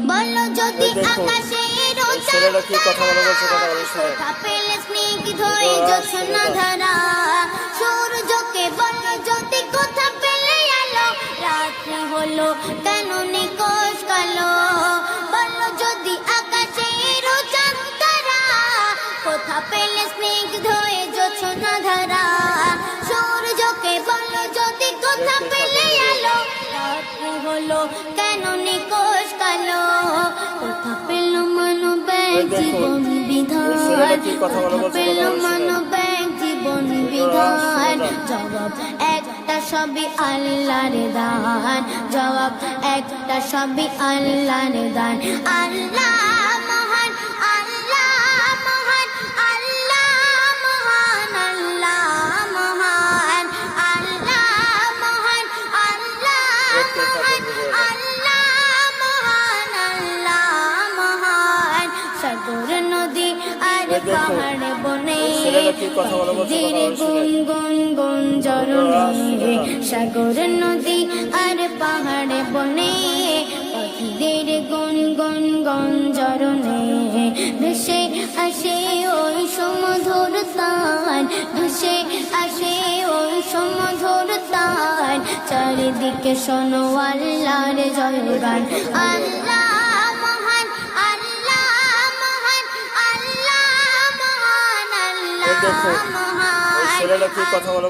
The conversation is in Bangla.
বলো যদি আকাশের ছেলেরা কি কথা বলে বলছে, কথা বলে শুনে। কথা পেলে স্নিগ্ধ হয়ে জোছনা ধারা, সূর্যকে বলো যদি কথা পেলে আলো, রাত্রি হলো কেন নিকোষ কালো। বলো যদি আকাশের চাঁদ তারা, কথা পেলে স্নিগ্ধ হয়ে জোছনা ধারা, সূর্যকে বলো যদি কথা পেলে আলো, রাত্রি হলো কেন নিকোষ কালো। কথা পেল মানবের জীবন বিধান, কথা পেল মানবের জীবন বিধান। জবাব একটা সবই আল্লাহর দান, জবাব একটা সবই আল্লাহর দান। আল্লাহ মহান, আল্লাহ মহান, আল্লাহ মহান, আল্লাহ মহান, আল্লাহ মহান, আল্লাহ মহান, আল্লাহ মহান, আল্লাহ মহান। সাগর নদী আর পাহাড় বনে ধীরে গুন গুন গুন ঝরনে, সাগর নদী আর পাহাড় বনে ধীরে গুন গুন গুন ঝরনে, ভেসে আসে ওই সমধুর তান, ভেসে আসে ওই সমধুর তান। চারিদিকে শোনো আল্লাহর জয়গান। আল্লাহ মহান, আল্লাহ মহান, আল্লাহ মহান, আল্লাহ মহান। ছেলেরা কি কথা বলে